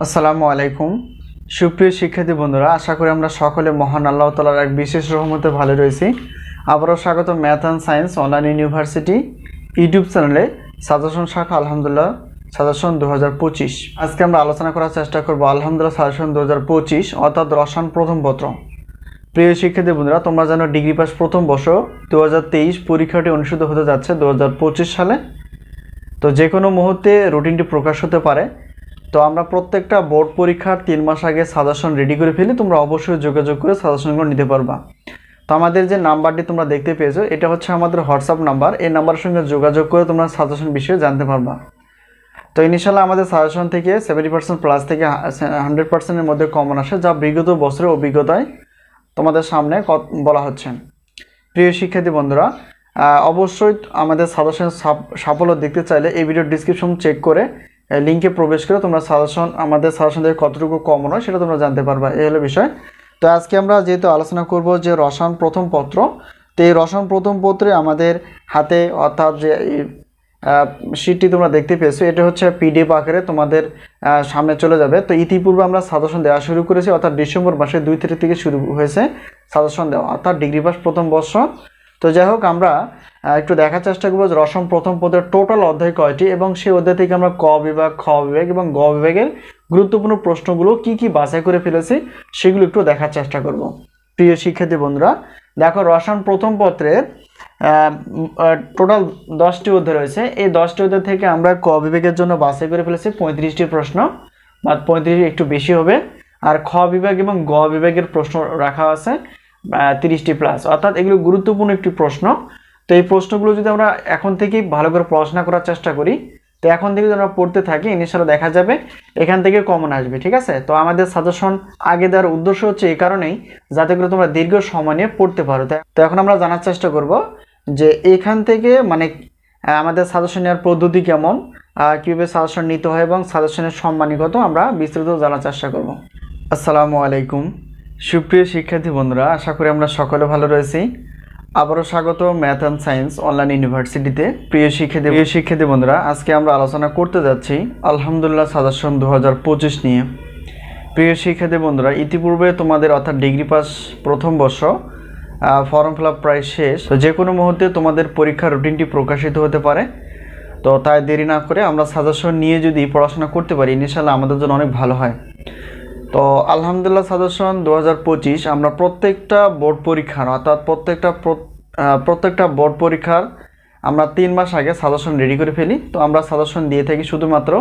আসসালামু আলাইকুম সুপ্রিয় শিক্ষার্থী বন্ধুরা, আশা করি আমরা সকলে মহান আল্লাহ তাআলার এক বিশেষ রহমতে ভালো রয়েছি। আবারও স্বাগত math and science online university YouTube চ্যানেলে সাজেশন শাখা আলহামদুলিল্লাহ সাজেশন 2025। আজকে আমরা আলোচনা করার চেষ্টা করব আলহামদুলিল্লাহ সাজেশন 2025 অর্থাৎ রসায়ন প্রথম পত্র। প্রিয় শিক্ষার্থী বন্ধুরা, তোমরা জানো ডিগ্রি পাস প্রথম বর্ষ 2023 পরীক্ষাটি অনুষ্ঠিত হতে যাচ্ছে 2025 সালে। তো যে কোনো মুহূর্তে রুটিনটি প্রকাশ হতে পারে। তো আমরা প্রত্যেকটা বোর্ড পরীক্ষার 3 মাস আগে সাজেশন রেডি করে ফেলি, তোমরা অবশ্যই যোগাযোগ করে সাজেশনগুলো নিতে পারবা। তো আমাদের যে নাম্বারটি তোমরা দেখতে পেয়েছো এটা হচ্ছে আমাদের হোয়াটসঅ্যাপ নাম্বার। এই নাম্বারের সঙ্গে যোগাযোগ করে তোমরা সাজেশন বিষয়ে জানতে পারবা। তো ইনশাআল্লাহ আমাদের সাজেশন থেকে 70% প্লাস থেকে 100%-এর মধ্যে কমন আসে, যা বিগত বছরের অভিজ্ঞতায় তোমাদের সামনে বলা হচ্ছে। প্রিয় শিক্ষার্থী বন্ধুরা, অবশ্যই আমাদের সাজেশন সাফল্য দেখতে চাইলে এই ভিডিওর ডিসক্রিপশন চেক করে লিঙ্কে প্রবেশ করে তোমরা আমাদের সাজেশন থেকে কতটুকু কমন হয় সেটা তোমরা জানতে পারবা। এই হলো বিষয়। তো আজকে আমরা যেহেতু আলোচনা করব যে রসায়ন প্রথম পত্র, তো এই রসায়ন প্রথম পত্রে আমাদের হাতে অর্থাৎ যে শীটটি তোমরা দেখতে পেয়েছো এটা হচ্ছে পিডিএফ আকারে তোমাদের সামনে চলে যাবে। তো ইতিপূর্বে আমরা সাজেশন দেওয়া শুরু করেছি, অর্থাৎ ডিসেম্বর মাসের 2 তারিখ থেকে শুরু হয়েছে সাজেশন দেওয়া, অর্থাৎ ডিগ্রি পাস প্রথম বর্ষ। তো যাই হোক, আমরা একটু দেখার চেষ্টা করবো যে রসায়ন প্রথম পদের টোটাল অধ্যায় কয়টি এবং সেই অধ্যায় থেকে আমরা ক বিভাগ, খ বিভাগ এবং গ বিভাগের গুরুত্বপূর্ণ প্রশ্নগুলো কি কি বাছাই করে ফেলেছি সেগুলো একটু দেখার চেষ্টা করব। প্রিয় শিক্ষার্থী বন্ধুরা, দেখো রসায়ন প্রথম পত্রের টোটাল 10টি অধ্যায় রয়েছে। এই 10টি অধ্যায় থেকে আমরা ক বিভাগের জন্য বাছাই করে ফেলেছি 35টি প্রশ্ন, বা 35 একটু বেশি হবে। আর খ বিভাগ এবং গ বিভাগের প্রশ্ন রাখা আছে 30টি প্লাস, অর্থাৎ এগুলো গুরুত্বপূর্ণ একটি প্রশ্ন। তো এই প্রশ্নগুলো যদি আমরা এখন থেকেই ভালো করে পড়াশোনা করার চেষ্টা করি, তো এখন থেকে যদি আমরা পড়তে থাকি ইনশাআল্লাহ দেখা যাবে এখান থেকে কমন আসবে। ঠিক আছে, তো আমাদের সাজেশন আগে দেওয়ার উদ্দেশ্য হচ্ছে এই কারণেই যাতে করে তোমরা দীর্ঘ সময় নিয়ে পড়তে পারো। তো এখন আমরা জানার চেষ্টা করব যে এখান থেকে মানে আমাদের সাজেশন নেওয়ার পদ্ধতি কেমন, কীভাবে সাজেশন নিতে হয় এবং সাজেশনের সম্মানিগত আমরা বিস্তারিত জানার চেষ্টা করব। আসসালামু আলাইকুম সুপ্রিয় শিক্ষার্থী বন্ধুরা, আশা করি আমরা সকলে ভালো রয়েছি। আবারও স্বাগত ম্যাথ অ্যান্ড সায়েন্স অনলাইন ইউনিভার্সিটিতে। প্রিয় শিক্ষার্থী বন্ধুরা, আজকে আমরা আলোচনা করতে যাচ্ছি আলহামদুলিল্লাহ সাজেশন 2025 নিয়ে। প্রিয় শিক্ষার্থী বন্ধুরা, ইতিপূর্বে তোমাদের অর্থাৎ ডিগ্রি পাস প্রথম বর্ষ ফর্ম ফিল আপ প্রায় শেষ। তো যে কোনো মুহূর্তে তোমাদের পরীক্ষার রুটিনটি প্রকাশিত হতে পারে। তো তাই দেরি না করে আমরা সাজেশন নিয়ে যদি পড়াশোনা করতে পারি ইনশাআল্লাহ আমাদের জন্য অনেক ভালো হয়। তো আলহামদুলিল্লাহ সাজেশন 2025 আমরা প্রত্যেকটা বোর্ড পরীক্ষার অর্থাৎ প্রত্যেকটা বোর্ড পরীক্ষার আমরা 3 মাস আগে সাজেশন রেডি করে ফেলি। তো আমরা সাজেশন দিয়ে থাকি শুধুমাত্র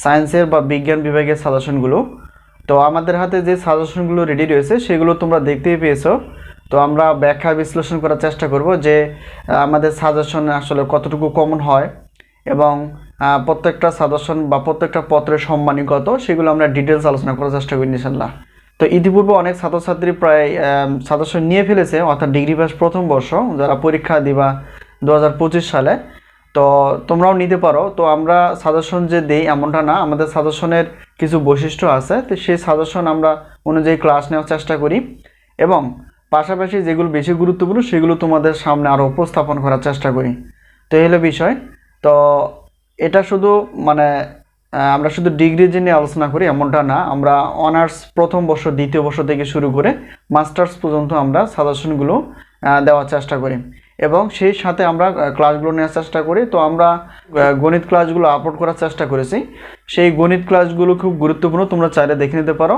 সায়েন্সের বা বিজ্ঞান বিভাগের সাজেশনগুলো। তো আমাদের হাতে যে সাজেশনগুলো রেডি রয়েছে সেগুলো তোমরা দেখতেই পেয়েছো। তো আমরা ব্যাখ্যা বিশ্লেষণ করার চেষ্টা করব যে আমাদের সাজেশনে আসলে কতটুকু কমন হয় এবং প্রত্যেকটা সাজেশন বা প্রত্যেকটা পত্রের সম্মানী কত সেগুলো আমরা ডিটেলস আলোচনা করার চেষ্টা করি ইনশাআল্লাহ। তো ইতিপূর্বে অনেক ছাত্রছাত্রী প্রায় সাজেশন নিয়ে ফেলেছে, অর্থাৎ ডিগ্রি পাস প্রথম বর্ষ যারা পরীক্ষা দিবা 2025 সালে। তো তোমরাও নিতে পারো। তো আমরা সাজেশন যে দেই এমনটা না, আমাদের সাজেশনের কিছু বৈশিষ্ট্য আছে। তো সেই সাজেশন আমরা অনুযায়ী ক্লাস নেওয়ার চেষ্টা করি এবং পাশাপাশি যেগুলো বেশি গুরুত্বপূর্ণ সেগুলো তোমাদের সামনে আরও উপস্থাপন করার চেষ্টা করি। তো এই হলো বিষয়। তো এটা শুধু মানে আমরা শুধু ডিগ্রি নিয়ে আলোচনা করি এমনটা না, আমরা অনার্স প্রথম বর্ষ দ্বিতীয় বর্ষ থেকে শুরু করে মাস্টার্স পর্যন্ত আমরা সাজেশনগুলো দেওয়ার চেষ্টা করি এবং সেই সাথে আমরা ক্লাসগুলো নেওয়ার চেষ্টা করি। তো আমরা গণিত ক্লাসগুলো আপলোড করার চেষ্টা করেছি, সেই গণিত ক্লাসগুলো খুব গুরুত্বপূর্ণ, তোমরা চাইলে দেখে নিতে পারো।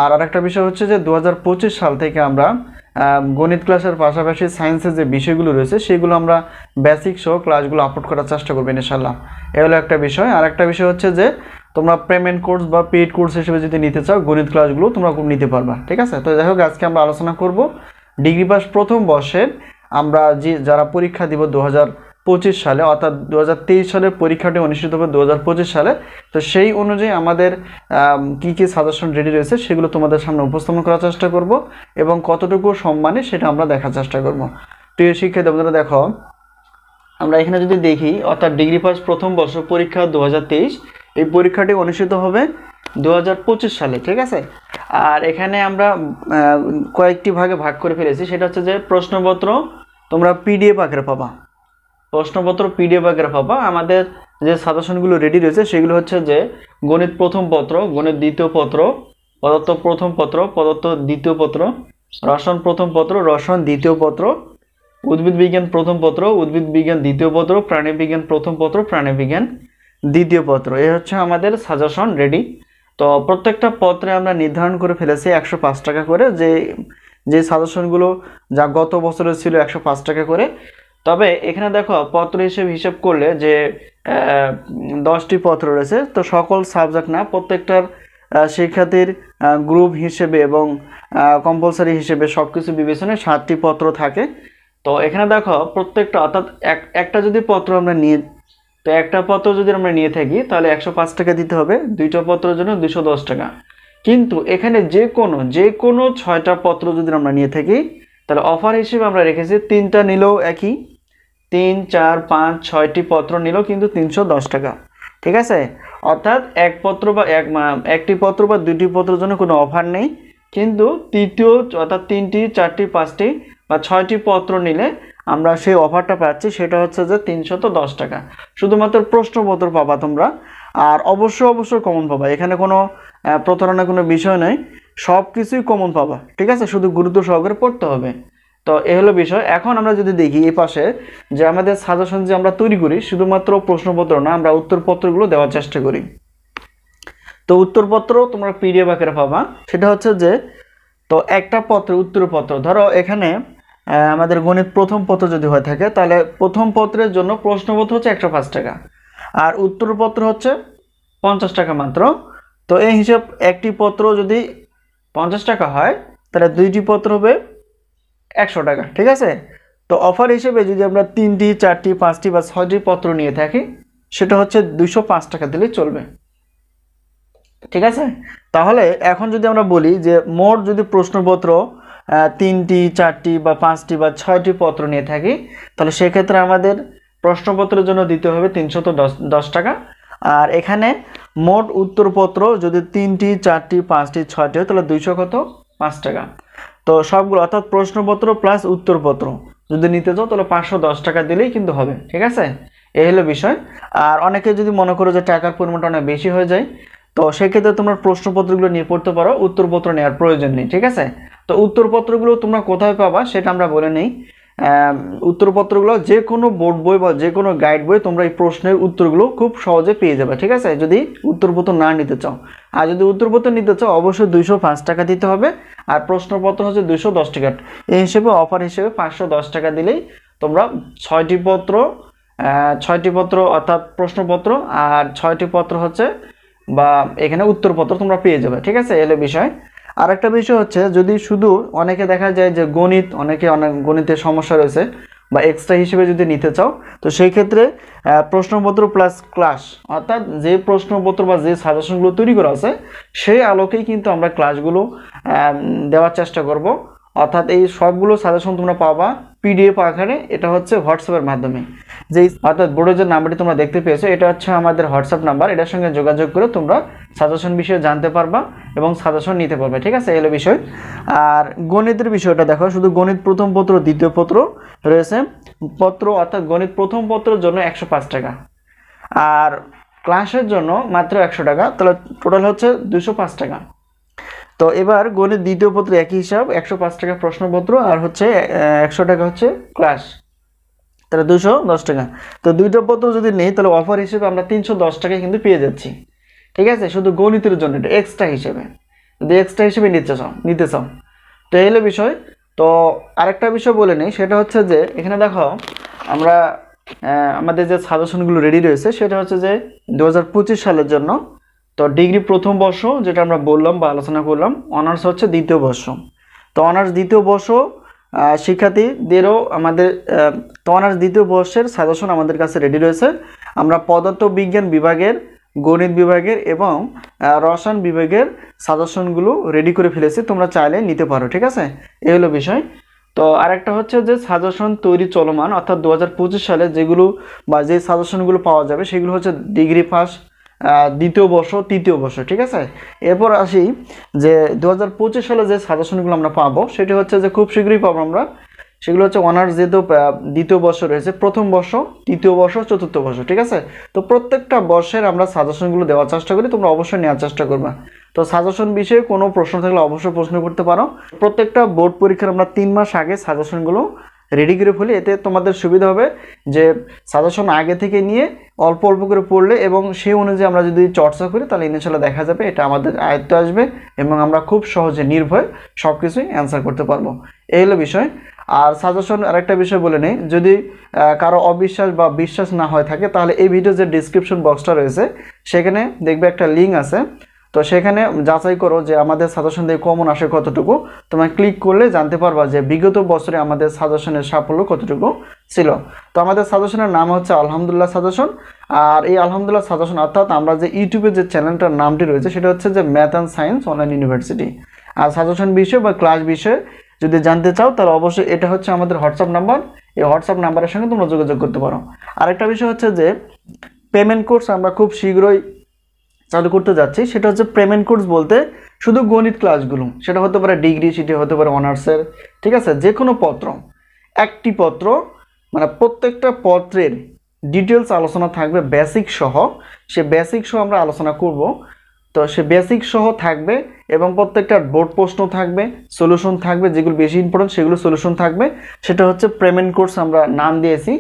আর আরেকটা বিষয় হচ্ছে যে 2025 সাল থেকে আমরা গণিত ক্লাসের পাশাপাশি সায়েন্সের যে বিষয়গুলো রয়েছে সেগুলো আমরা বেসিক সহ ক্লাসগুলো আপলোড করার চেষ্টা করবো ইনশাআল্লাহ। এ হলো একটা বিষয়। আর একটা বিষয় হচ্ছে যে তোমরা পেমেন্ট কোর্স বা পেইড কোর্স হিসেবে যদি নিতে চাও গণিত ক্লাসগুলো তোমরা নিতে পারবা। ঠিক আছে, তো যাই হোক আজকে আমরা আলোচনা করব ডিগ্রি পাস প্রথম বর্ষের আমরা যারা পরীক্ষা দিব 2025 সালে, অর্থাৎ 2023 সালের পরীক্ষাটি অনুষ্ঠিত হবে 2025 সালে। তো সেই অনুযায়ী আমাদের কি কি সাজেশন রেডি রয়েছে সেগুলো তোমাদের সামনে উপস্থাপন করার চেষ্টা করব এবং কতটুকু সম্মানে সেটা আমরা দেখার চেষ্টা করব। প্রিয় শিক্ষার্থী বন্ধুরা, দেখো আমরা এখানে যদি দেখি অর্থাৎ ডিগ্রি পাস প্রথম বর্ষ পরীক্ষা 2023, এই পরীক্ষাটি অনুষ্ঠিত হবে 2025 সালে। ঠিক আছে, আর এখানে আমরা কয়েকটি ভাগে ভাগ করে ফেলেছি। সেটা হচ্ছে যে প্রশ্নপত্র তোমরা পিডিএফ আকারে পাবা, প্রশ্নপত্র পিডিএফ আকারে পাবা। আমাদের যে সাজেশনগুলো রেডি রয়েছে সেগুলো হচ্ছে যে গণিত প্রথম পত্র, গণিত দ্বিতীয় পত্র, পদার্থ প্রথম পত্র, পদার্থ দ্বিতীয় পত্র, রসায়ন প্রথম পত্র, রসায়ন দ্বিতীয় পত্র, উদ্ভিদ বিজ্ঞান প্রথম পত্র, উদ্ভিদ বিজ্ঞান দ্বিতীয় পত্র, প্রাণী বিজ্ঞান প্রথম পত্র, প্রাণী বিজ্ঞান দ্বিতীয় পত্র। এই হচ্ছে আমাদের সাজেশন রেডি। তো প্রত্যেকটা পত্রে আমরা নির্ধারণ করে ফেলেছি 105 টাকা করে, যে সাজেশনগুলো যা গত বছরে ছিল 105 টাকা করে। তবে এখানে দেখো পত্র হিসেব করলে যে 10টি পত্র রয়েছে, তো সকল সাবজেক্ট না, প্রত্যেকটার শিক্ষার্থীর গ্রুপ হিসেবে এবং কম্পালসারি হিসেবে সব কিছু বিবেচনায় 7টি পত্র থাকে। তো এখানে দেখো প্রত্যেকটা, অর্থাৎ একটা যদি পত্র আমরা নিয়ে, তো একটা পত্র যদি আমরা নিয়ে থাকি তাহলে 105 টাকা দিতে হবে, 2টা পত্রের জন্য 210 টাকা। কিন্তু এখানে যে কোনো 6টা পত্র যদি আমরা নিয়ে থাকি তাহলে অফার হিসেবে আমরা রেখেছি 3টা নিলেও একই, 3, 4, 5, 6টি পত্র নিলেও কিন্তু 310 টাকা। ঠিক আছে, অর্থাৎ একটি পত্র বা 2টি পত্রের জন্য কোনো অফার নেই, কিন্তু তৃতীয় অর্থাৎ 3টি, 4টি, 5টি বা 6টি পত্র নিলে আমরা সেই অফারটা পাচ্ছি, সেটা হচ্ছে যে 310 টাকা। শুধুমাত্র প্রশ্নপত্র পাবা তোমরা, আর অবশ্যই কমন পাবা। এখানে কোনো প্রতারণার কোনো বিষয় নেই, সব কিছুই কমন পাবা। ঠিক আছে, শুধু গুরুত্ব সহকারে পড়তে হবে। তো এ হলো বিষয়। এখন আমরা যদি দেখি এই পাশে যে আমাদের সাজেশন যে আমরা তৈরি করি, শুধুমাত্র প্রশ্নপত্র না, আমরা উত্তরপত্রগুলো দেওয়ার চেষ্টা করি। তো উত্তরপত্র তোমরা পিডিএফ আকারে পাবা। সেটা হচ্ছে যে, তো একটা পত্র উত্তরপত্র, ধরো এখানে আমাদের গণিত প্রথম পত্র যদি হয়ে থাকে তাহলে প্রথম পত্রের জন্য প্রশ্নপত্র হচ্ছে 105 টাকা আর উত্তরপত্র হচ্ছে 50 টাকা মাত্র। তো এই হিসাব একটি পত্র যদি 50 টাকা হয় তাহলে 2টি পত্র হবে 100 টাকা। ঠিক আছে, তো অফার হিসেবে যদি আমরা 3টি, 4টি, 5টি বা 6টি পত্র নিয়ে থাকি সেটা হচ্ছে 205 টাকা দিলেই চলবে। ঠিক আছে, তাহলে এখন যদি আমরা বলি যে মোট যদি প্রশ্নপত্র 3টি, 4টি বা 5টি বা 6টি পত্র নিয়ে থাকি তাহলে সেক্ষেত্রে আমাদের প্রশ্নপত্রের জন্য দিতে হবে 310 টাকা। আর এখানে মোট উত্তরপত্র যদি 3টি, 4টি, 5টি, 6টি হয় তাহলে 205 টাকা। তো সবগুলো অর্থাৎ প্রশ্নপত্র প্লাস উত্তরপত্র যদি নিতে চাও তাহলে 510 টাকা দিলেই কিন্তু হবে। ঠিক আছে, এই হলো বিষয়। আর অনেকে যদি মনে করো যে টাকার পরিমাণটা অনেক বেশি হয়ে যায়, তো সেক্ষেত্রে তোমরা প্রশ্নপত্রগুলো নিয়ে পড়তে পারো, উত্তরপত্র নেওয়ার প্রয়োজন নেই। ঠিক আছে, তো উত্তরপত্রগুলো তোমরা কোথায় পাবা সেটা আমরা বলে নেই। উত্তরপত্রগুলো যে কোনো বোর্ড বই বা যে কোনো গাইড বই তোমরা এই প্রশ্নের উত্তরগুলো খুব সহজে পেয়ে যাবে। ঠিক আছে, যদি উত্তরপত্র না নিতে চাও। আর যদি উত্তরপত্র নিতে চাও অবশ্যই 205 টাকা দিতে হবে, আর প্রশ্নপত্র হচ্ছে 210 টাকা। এই হিসেবে অফার হিসেবে 510 টাকা দিলেই তোমরা 6টি পত্র অর্থাৎ প্রশ্নপত্র আর 6টি পত্র হচ্ছে বা এখানে উত্তরপত্র তোমরা পেয়ে যাবে। ঠিক আছে, এলো বিষয়। আর একটা বিষয় হচ্ছে, যদি শুধু অনেকে দেখা যায় যে অনেক গণিতের সমস্যা রয়েছে বা এক্সট্রা হিসেবে যদি নিতে চাও, তো সেই ক্ষেত্রে প্রশ্নপত্র প্লাস ক্লাস, অর্থাৎ যে প্রশ্নপত্র বা যে সাজেশনগুলো তৈরি করা আছে সেই আলোকেই কিন্তু আমরা ক্লাসগুলো দেওয়ার চেষ্টা করব। অর্থাৎ এই সবগুলো সাজেশন তোমরা পাবা পিডিএফ আকারে, এটা হচ্ছে হোয়াটসঅ্যাপের মাধ্যমে। অর্থাৎ বোর্ডের যে নাম্বারটি তোমরা দেখতে পেয়েছো এটা হচ্ছে আমাদের হোয়াটসঅ্যাপ নাম্বার, এটার সঙ্গে যোগাযোগ করে তোমরা সাজেশন বিষয়ে জানতে পারবা এবং সাজেশন নিতে পারবে। ঠিক আছে, এলো বিষয়। আর গণিতের বিষয়টা দেখো, শুধু গণিত প্রথম পত্র দ্বিতীয় পত্র রয়েছে অর্থাৎ গণিত প্রথম পত্রের জন্য 105 টাকা আর ক্লাসের জন্য মাত্র 100 টাকা, তাহলে টোটাল হচ্ছে 205 টাকা। তো এবার গণিত দ্বিতীয় পত্র একই হিসাব, 105 টাকা প্রশ্নপত্র আর হচ্ছে 100 টাকা হচ্ছে ক্লাস, তাহলে 210 টাকা। তো 2টা পত্র যদি নেই তাহলে অফার হিসেবে আমরা 310 টাকায় কিন্তু পেয়ে যাচ্ছি। ঠিক আছে, শুধু গণিতের জন্য, এটা এক্সট্রা হিসেবে, যদি এক্সট্রা হিসেবে নিতে চাও। তো এই হলো বিষয়। তো আরেকটা বিষয় বলে নেই, সেটা হচ্ছে যে এখানে দেখো আমরা আমাদের যে সাজেশনগুলো রেডি রয়েছে সেটা হচ্ছে যে 2025 সালের জন্য। তো ডিগ্রি প্রথম বর্ষ যেটা আমরা বললাম বা আলোচনা করলাম, অনার্স হচ্ছে দ্বিতীয় বর্ষ। তো অনার্স দ্বিতীয় বর্ষ শিক্ষার্থীদেরও আমাদের তো অনার্স দ্বিতীয় বর্ষের সাজেশন আমাদের কাছে রেডি রয়েছে। আমরা পদার্থ বিজ্ঞান বিভাগের, গণিত বিভাগের এবং রসায়ন বিভাগের সাজেশনগুলো রেডি করে ফেলেছি, তোমরা চাইলে নিতে পারো। ঠিক আছে, এই হলো বিষয়। তো আরেকটা হচ্ছে যে সাজেশন তৈরি চলমান, অর্থাৎ 2025 সালে যেগুলো বা যে সাজেশনগুলো পাওয়া যাবে সেগুলো হচ্ছে ডিগ্রি পাস, দ্বিতীয় বর্ষ, তৃতীয় বর্ষ। ঠিক আছে, এরপর আসি যে 2025 সালে যে সাজেশনগুলো আমরা পাবো সেটা হচ্ছে যে খুব শীঘ্রই পাবো আমরা সেগুলো হচ্ছে অনার্স যেহেতু দ্বিতীয় বর্ষ রয়েছে, প্রথম বর্ষ, তৃতীয় বর্ষ, চতুর্থ বর্ষ, ঠিক আছে। তো প্রত্যেকটা বর্ষের আমরা সাজেশনগুলো দেওয়ার চেষ্টা করি, তোমরা অবশ্যই নেওয়ার চেষ্টা করবে। তো সাজেশন বিষয়ে কোনো প্রশ্ন থাকলে অবশ্যই প্রশ্ন করতে পারো। প্রত্যেকটা বোর্ড পরীক্ষার আমরা 3 মাস আগে সাজেশনগুলো রেডি করে ফেলি, এতে তোমাদের সুবিধা হবে যে সাজেশন আগে থেকে নিয়ে অল্প অল্প করে পড়লে এবং সেই অনুযায়ী আমরা যদি চর্চা করি তাহলে ইনশাআল্লাহ দেখা যাবে এটা আমাদের আয়ত্তে আসবে এবং আমরা খুব সহজে নির্ভয়ে সব কিছুই অ্যান্সার করতে পারবো। এই হলো বিষয়। আর সাজেশন আরেকটা বিষয় বলে নেই, যদি কারো অবিশ্বাস বা বিশ্বাস না হয় থাকে তাহলে এই ভিডিও যে ডিসক্রিপশন বক্সটা রয়েছে সেখানে দেখবে একটা লিঙ্ক আছে, তো সেখানে যাচাই করো যে আমাদের সাজেশন দিয়ে কমন আসে কতটুকু। তোমরা ক্লিক করলে জানতে পারবা যে বিগত বছরে আমাদের সাজেশনের সাফল্য কতটুকু ছিল। তো আমাদের সাজেশনের নাম হচ্ছে আলহামদুলিল্লাহ সাজেশন। আর এই আলহামদুলিল্লাহ সাজেশন অর্থাৎ আমরা যে ইউটিউবে যে চ্যানেলটার নামটি রয়েছে সেটা হচ্ছে যে math and science online university. আর সাজেশন বিষয় বা ক্লাস বিষয়ে যদি জানতে চাও তাহলে অবশ্যই এটা হচ্ছে আমাদের হোয়াটসঅ্যাপ নাম্বার, এই হোয়াটসঅ্যাপ নাম্বারের সঙ্গে তোমরা যোগাযোগ করতে পারো। আরেকটা বিষয় হচ্ছে যে পেমেন্ট কোর্স আমরা খুব শীঘ্রই চালু করতে যাচ্ছি। সেটা হচ্ছে পেমেন্ট কোর্স বলতে শুধু গণিত ক্লাসগুলো, সেটা হতে পারে ডিগ্রি, সেটি হতে পারে অনার্সের, ঠিক আছে, যে কোনো পত্র, একটি পত্র মানে প্রত্যেকটা পত্রের ডিটেলস আলোচনা থাকবে বেসিক সহ। সে বেসিক সহ আমরা আলোচনা করব। তো সে বেসিক সহ থাকবে এবং প্রত্যেকটা বোর্ড প্রশ্ন থাকবে, সলিউশন থাকবে, যেগুলো বেশি ইম্পর্টেন্ট সেগুলো সলিউশন থাকবে। সেটা হচ্ছে পেমেন্ট কোর্স আমরা নাম দিয়েছি।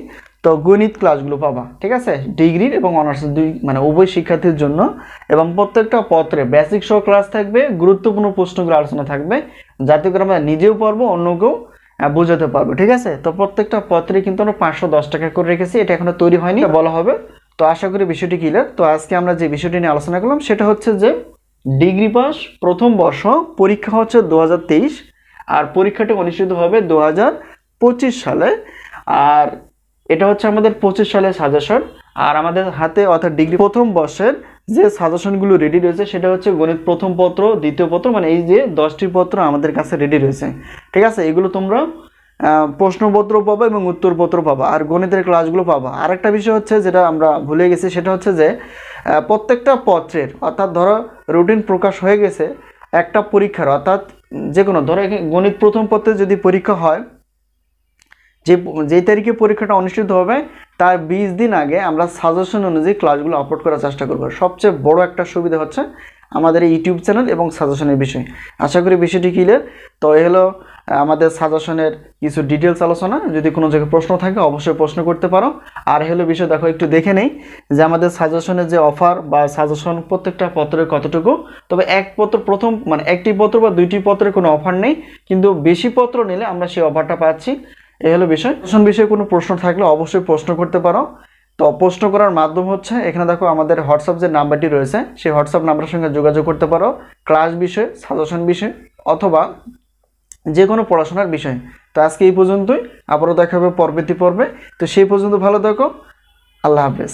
তো গণিত ক্লাসগুলো পাবা, ঠিক আছে, ডিগ্রির এবং অনার্সের মানে উভয় শিক্ষার্থীর জন্য। এবং প্রত্যেকটা পত্রে বেসিক সহ ক্লাস থাকবে, গুরুত্বপূর্ণ প্রশ্নগুলো আলোচনা থাকবে, যাতে করে আমরা নিজেও পারবো অন্যকেও বোঝাতে পারবো, ঠিক আছে। তো প্রত্যেকটা পত্রে কিন্তু আমরা 510 টাকা করে রেখেছি, এটা এখনো তৈরি হয়নি, বলা হবে। তো আশা করি বিষয়টি ক্লিয়ার। তো আজকে আমরা যে বিষয়টি নিয়ে আলোচনা করলাম সেটা হচ্ছে যে ডিগ্রি পাস প্রথম বর্ষ পরীক্ষা হচ্ছে 2023, আর পরীক্ষাটি অনুষ্ঠিত হবে 2025 সালে। আর এটা হচ্ছে আমাদের 25 সালের সাজেশন। আর আমাদের হাতে অর্থাৎ ডিগ্রি প্রথম বর্ষের যে সাজেশনগুলো রেডি রয়েছে সেটা হচ্ছে গণিত প্রথম পত্র, দ্বিতীয় পত্র, মানে এই যে 10টি পত্র আমাদের কাছে রেডি রয়েছে, ঠিক আছে। এগুলো তোমরা প্রশ্নপত্র পাবা এবং উত্তরপত্র পাবা, আর গণিতের ক্লাসগুলো পাবা। আরেকটা বিষয় হচ্ছে যেটা আমরা ভুলে গেছি, সেটা হচ্ছে যে প্রত্যেকটা পত্রের অর্থাৎ ধরো রুটিন প্রকাশ হয়ে গেছে একটা পরীক্ষার, অর্থাৎ যে কোনো ধরো গণিত প্রথম পত্রে যদি পরীক্ষা হয়, যেই তারিখে পরীক্ষাটা অনুষ্ঠিত হবে তার 20 দিন আগে আমরা সাজেশন অনুযায়ী ক্লাসগুলো আপলোড করার চেষ্টা করব। সবচেয়ে বড় একটা সুবিধা হচ্ছে আমাদের এই ইউটিউব চ্যানেল এবং সাজেশনের বিষয়। আশা করি বিষয়টি ক্লিয়ার। তো এই হলো আমাদের সাজেশনের কিছু ডিটেলস আলোচনা। যদি কোনো জায়গায় প্রশ্ন থাকে অবশ্যই প্রশ্ন করতে পারো। আর হলো বিষয় দেখো একটু দেখে নেই যে আমাদের সাজেশনের যে অফার বা সাজেশন প্রত্যেকটা পত্রের কতটুকু। তবে এক পত্র প্রথম মানে একটি পত্র বা দুইটি পত্রের কোনো অফার নেই, কিন্তু বেশি পত্র নিলে আমরা সেই অফারটা পাচ্ছি। এই হলো বিষয়। বিষয়ে কোনো প্রশ্ন থাকলে অবশ্যই প্রশ্ন করতে পারো। তো প্রশ্ন করার মাধ্যম হচ্ছে এখানে দেখো আমাদের হোয়াটসঅ্যাপ যে নাম্বারটি রয়েছে সেই হোয়াটসঅ্যাপ নাম্বারের সঙ্গে যোগাযোগ করতে পারো, ক্লাস বিষয়ে, সাজেশন বিষয়ে অথবা যে কোনো পড়াশোনার বিষয়। তো আজকে এই পর্যন্তই, আবারও দেখা হবে পরবর্তী পর্বে। তো সেই পর্যন্ত ভালো থাকো, আল্লাহ হাফেজ।